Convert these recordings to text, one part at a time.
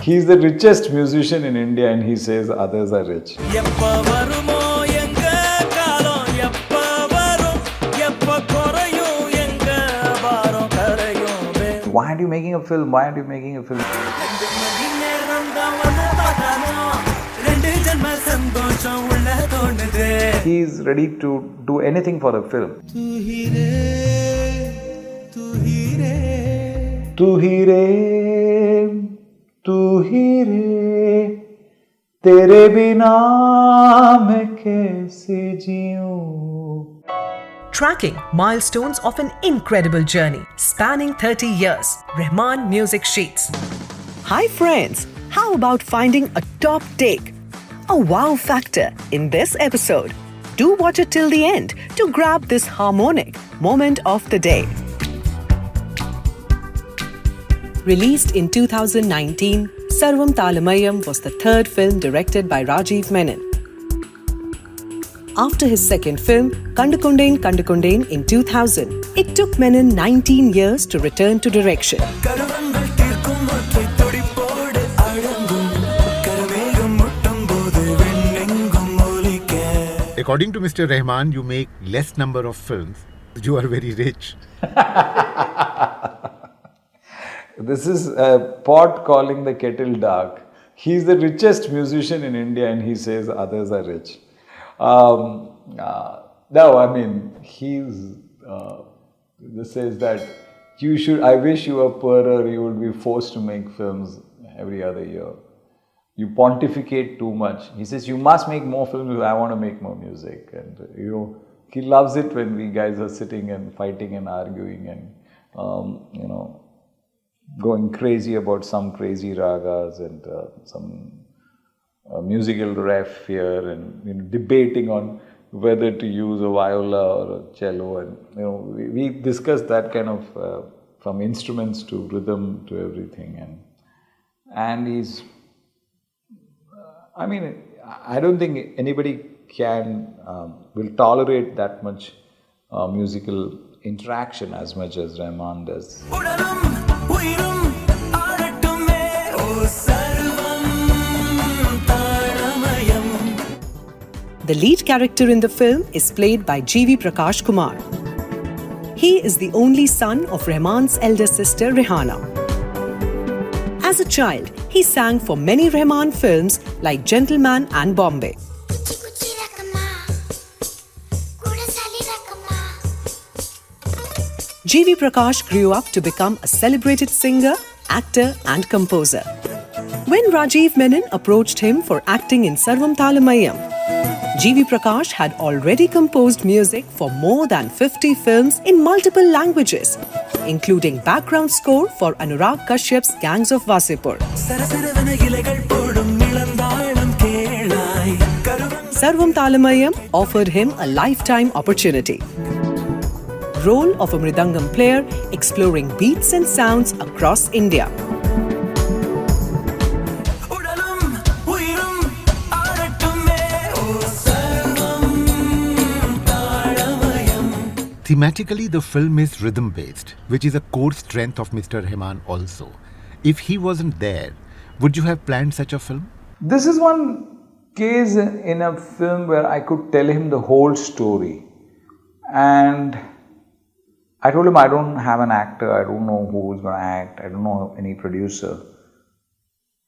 He's the richest musician in India and he says others are rich. Why aren't you making a film? Why aren't you making a film? He's ready to do anything for a film. तू ही रे तेरे बिना मैं कैसे जीऊं. Tracking milestones of an incredible journey spanning 30 years. Rahman Music Sheets. Hi friends, how about finding a top take, a wow factor in this episode? Do watch it till the end to grab this harmonic moment of the day. Released in 2019, Sarvam Thaala Mayam was the third film directed by Rajiv Menon. After his second film, Kandukondain in 2000, it took Menon 19 years to return to direction. According to Mr. Rahman, you make less number of films. You are very rich. This is a pot calling the kettle dark. He's the richest musician in India and he says others are rich. No, I mean, he's this says that you should, I wish you were poorer, you would be forced to make films every other year. You pontificate too much. He says, you must make more films, I want to make more music. And, you know, he loves it when we guys are sitting and fighting and arguing and, you know, going crazy about some crazy ragas and some musical ref here and, you know, debating on whether to use a viola or a cello. And, you know, we discussed that kind of from instruments to rhythm to everything. And he's, I mean, I don't think anybody can, will tolerate that much musical interaction as much as Rahman does. The lead character in the film is played by gvprakashkumar. He is the only son of Rahman's elder sister Rihanna. As a child, he sang for many Rahman films like Gentleman and Bombay. G.V. Prakash grew up to become a celebrated singer, actor and composer. When Rajiv Menon approached him for acting in Sarvam Thaala Mayam, G.V. Prakash had already composed music for more than 50 films in multiple languages, including background score for Anurag Kashyap's Gangs of Wasipur. Sarvam Thaala Mayam offered him a lifetime opportunity. Role of a Mridangam player exploring beats and sounds across India. Thematically, the film is rhythm-based, which is a core strength of Mr. Rahman also. If he wasn't there, would you have planned such a film? This is one case in a film where I could tell him the whole story. And I told him I don't have an actor, I don't know who's going to act, I don't know any producer.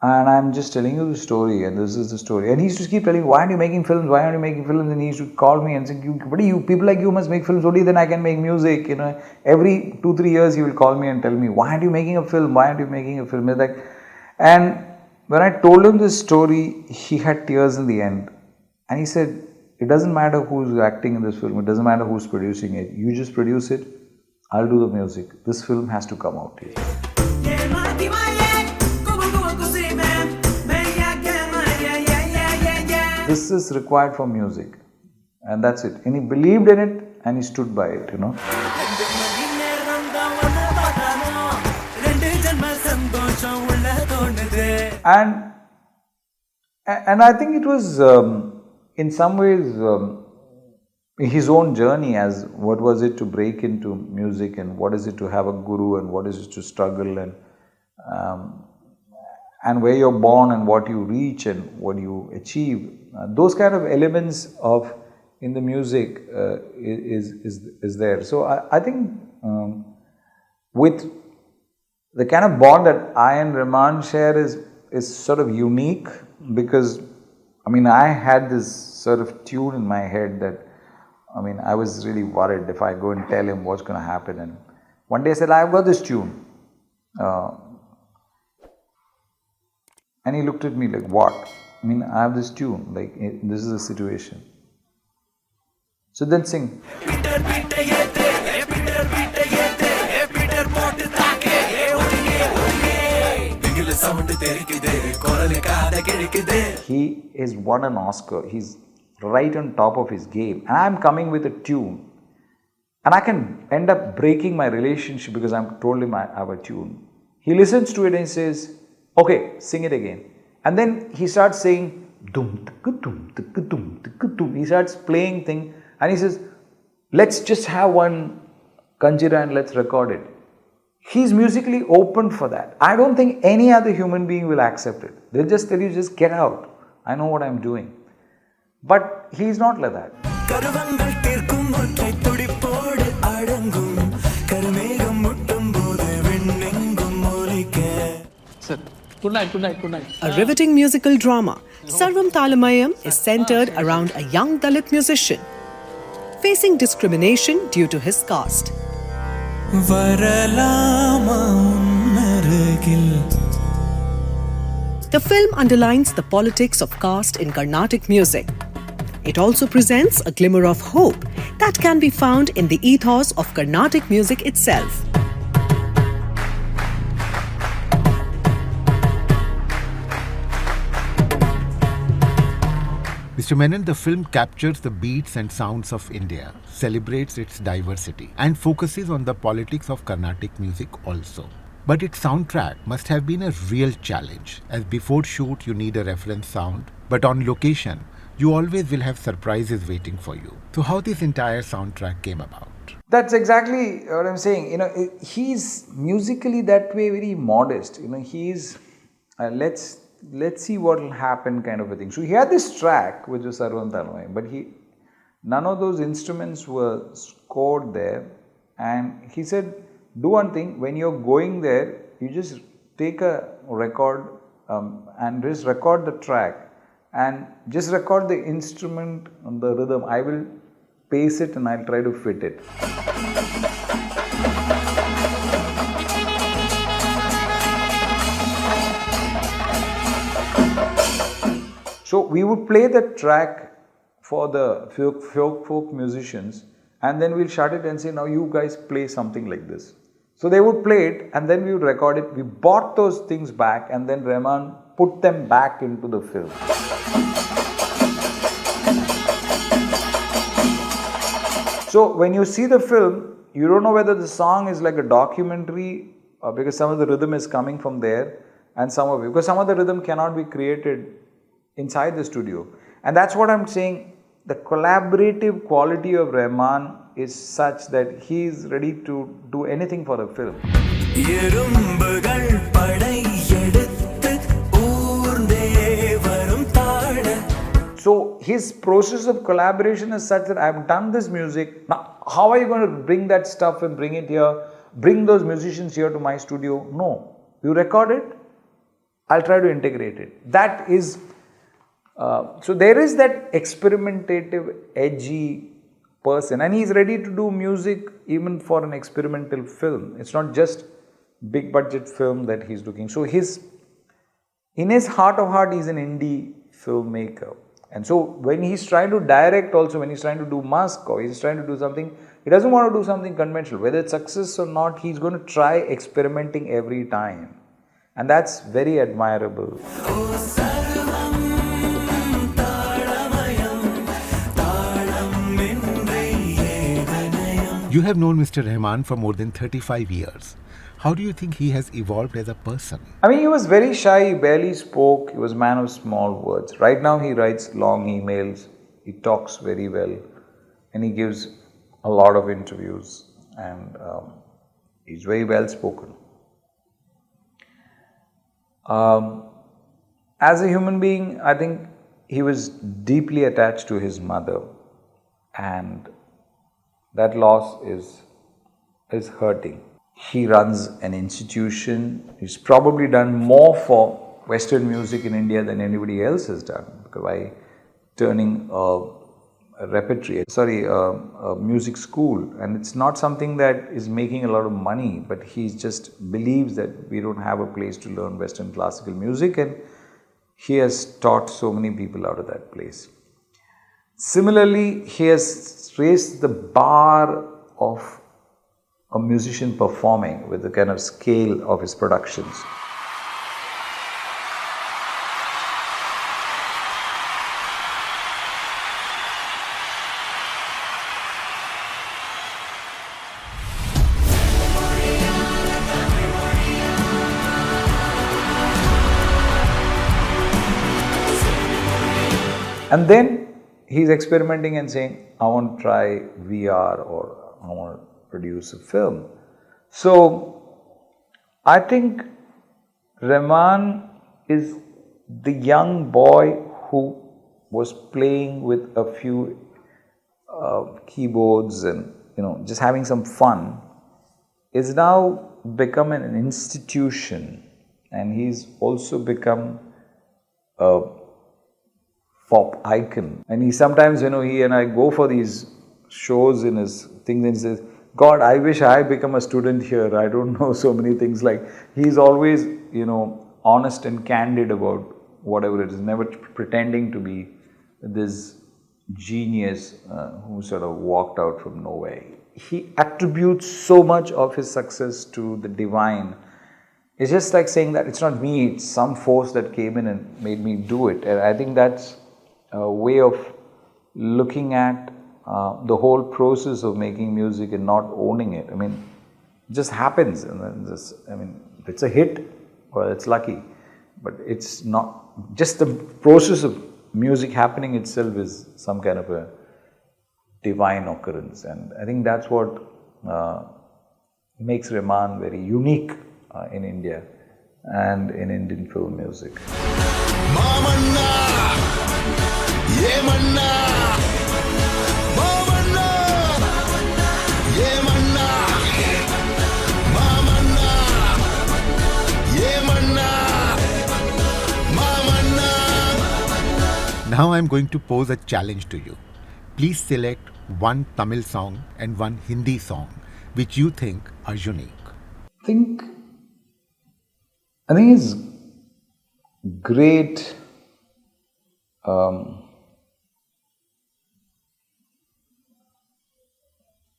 And I'm just telling you the story, and this is the story. And he used to keep telling me, why aren't you making films? Why aren't you making films? And he used to call me and say, what are you, people like you must make films, only then I can make music. You know, every 2-3 years he will call me and tell me, why aren't you making a film? Why aren't you making a film? Like, and when I told him this story, he had tears in the end. And he said, it doesn't matter who's acting in this film, it doesn't matter who's producing it. You just produce it, I'll do the music. This film has to come out here. This is required for music, and that's it. And he believed in it and he stood by it, you know. And I think it was in some ways his own journey, as what was it to break into music and what is it to have a guru and what is it to struggle, and where you're born and what you reach and what you achieve. Those kind of elements of in the music is there. So I think with the kind of bond that I and Rahman share is sort of unique, because I mean I had this sort of tune in my head that I was really worried if I go and tell him what's going to happen. And one day I said, I've got this tune. And he looked at me like, what? I have this tune, like this is a situation. So then sing. He has won an Oscar. He's right on top of his game. And I'm coming with a tune. And I can end up breaking my relationship because I'm told him I have a tune. He listens to it and he says, okay, sing it again. And then he starts saying, dum, dum, dum. He starts playing thing and he says, let's just have one kanjira and let's record it. He's musically open for that. I don't think any other human being will accept it. They'll just tell you, just get out. I know what I'm doing. But he's not like that. Sir, good night, good night, good night. A riveting musical drama, Sarvam Thaala Mayam is centered around a young Dalit musician facing discrimination due to his caste. The film underlines the politics of caste in Carnatic music. It also presents a glimmer of hope that can be found in the ethos of Carnatic music itself. Mr. Menon, the film captures the beats and sounds of India, celebrates its diversity, and focuses on the politics of Carnatic music also. But its soundtrack must have been a real challenge, as before shoot you need a reference sound, but on location you always will have surprises waiting for you. So how this entire soundtrack came about? That's exactly what I'm saying. He's musically that way very modest. He's let's see what will happen kind of a thing. So he had this track which was Sarvan Thaala Mayam, but none of those instruments were scored there. And he said, do one thing, when you're going there, you just take a record and just record the track and just record the instrument on the rhythm. I will pace it and I'll try to fit it. So we would play the track for the folk musicians, and then we'll shut it and say, now you guys play something like this. So they would play it and then we would record it. We bought those things back and then Rahman put them back into the film. So when you see the film, you don't know whether the song is like a documentary or because some of the rhythm is coming from there and some of it, because some of the rhythm cannot be created inside the studio. And that's what I'm saying. The collaborative quality of Rahman is such that he is ready to do anything for the film. So his process of collaboration is such that I've done this music. Now, how are you going to bring that stuff and bring it here? Bring those musicians here to my studio? No. You record it, I'll try to integrate it. That is... so there is that experimentative, edgy person, and he's ready to do music even for an experimental film. It's not just big budget film that he's looking. So in his heart of heart, he's an indie filmmaker. And so when he's trying to direct also, when he's trying to do mask or he's trying to do something, he doesn't want to do something conventional. Whether it's success or not, he's going to try experimenting every time. And that's very admirable. You have known Mr. Rahman for more than 35 years. How do you think he has evolved as a person? He was very shy, he barely spoke, he was a man of small words. Right now he writes long emails, he talks very well, and he gives a lot of interviews, and he's very well spoken. As a human being, I think he was deeply attached to his mother, and that loss is hurting. He runs an institution. He's probably done more for Western music in India than anybody else has done, because by turning a music school, and it's not something that is making a lot of money, but he just believes that we don't have a place to learn Western classical music, and he has taught so many people out of that place. Similarly, he has raised the bar of a musician performing with the kind of scale of his productions. And then he's experimenting and saying, I want to try VR, or I want to produce a film. So I think Rahman is the young boy who was playing with a few keyboards and just having some fun, is now become an institution, and he's also become a pop icon. And he sometimes, he and I go for these shows in his things, and he says, God, I wish I become a student here. I don't know so many things. Like, he's always, honest and candid about whatever it is, never pretending to be this genius who sort of walked out from nowhere. He attributes so much of his success to the divine. It's just like saying that it's not me, it's some force that came in and made me do it. And I think that's a way of looking at the whole process of making music and not owning it. I mean, it just happens, and then it's a hit, or it's lucky, but it's not just the process of music happening itself is some kind of a divine occurrence, and I think that's what makes Rahman very unique in India and in Indian film music. Now I'm going to pose a challenge to you. Please select one Tamil song and one Hindi song which you think are unique. I think it's great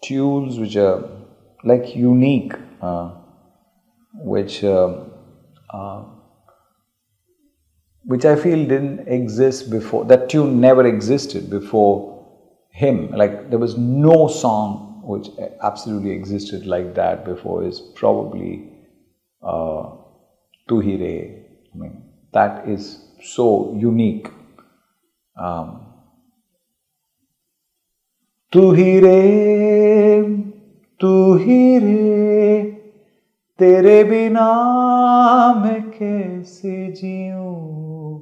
tunes which are like unique, which I feel didn't exist before. That tune never existed before him. Like, there was no song which absolutely existed like that before. Is probably Tu Hi Re. I mean, that is so unique. Tu hi re, tere bina main kaise jiyon,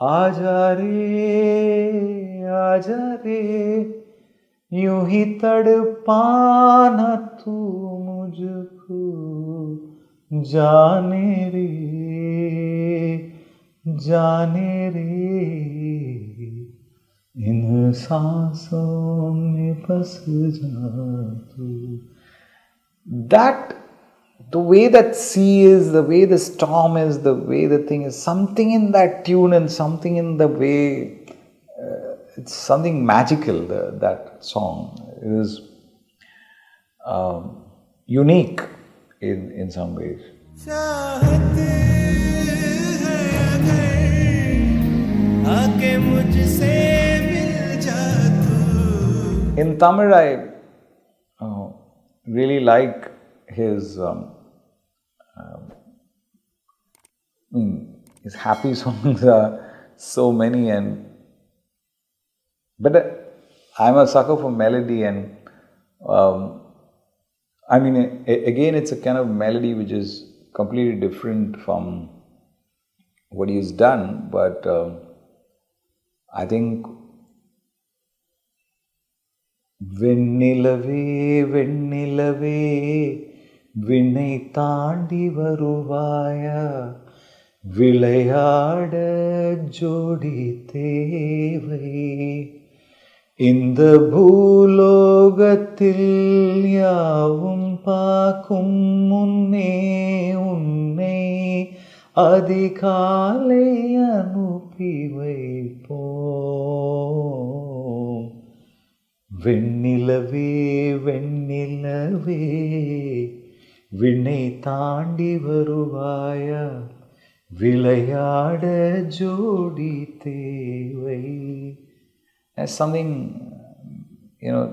aaja re, यूं ही तड़पाना तू मुझको, जाने रे, इन सांसों में बस जा तू. That, the way that sea is, the way the storm is, the way the thing is, something in that tune and something in the way, it's something magical, that song. It is unique in some ways. In Tamil, I really like his his happy songs are so many, but I'm a sucker for melody, and again, it's a kind of melody which is completely different from what he's done, but I think Vennilave, Vennilave, Vinai Tandi Varuvaya, Vilayada Jodi Thevai. இந்த பூலோகத்தில் யாவும் பார்க்கும் முன்னே உன்னை அதிகாலை அனுப்பி வைப்போம். வெண்ணிலவே வெண்ணிலவே விண்ணை தாண்டி வருவாயா, விளையாட ஜோடி தேவை. There's something,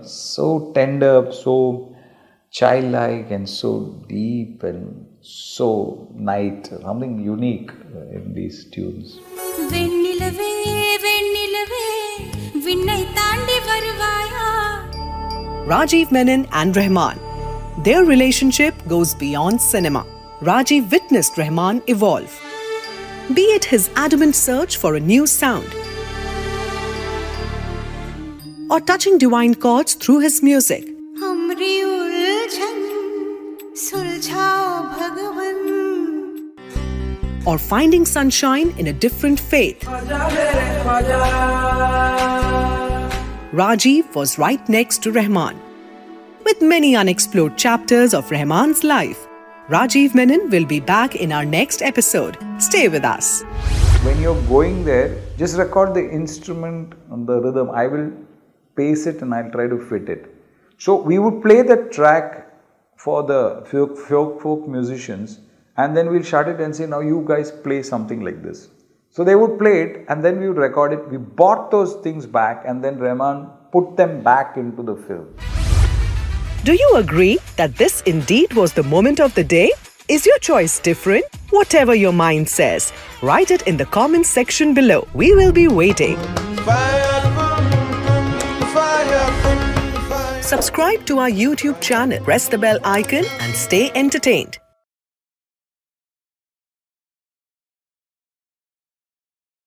so tender, so childlike and so deep and so nice, something unique in these tunes. Rajiv Menon and Rahman. Their relationship goes beyond cinema. Rajiv witnessed Rahman evolve. Be it his adamant search for a new sound, or touching divine chords through his music, or finding sunshine in a different faith, Rajiv was right next to Rahman. With many unexplored chapters of Rahman's life, Rajiv Menon will be back in our next episode. Stay with us. When you're going there, just record the instrument and the rhythm. I will pace it and I'll try to fit it. So we would play the track for the folk musicians, and then we'll shut it and say, now you guys play something like this. So they would play it and then we would record it. We bought those things back and then Rahman put them back into the film. Do you agree that this indeed was the moment of the day? Is your choice different? Whatever your mind says, write it in the comments section below. We will be waiting. Subscribe to our YouTube channel, press the bell icon and stay entertained.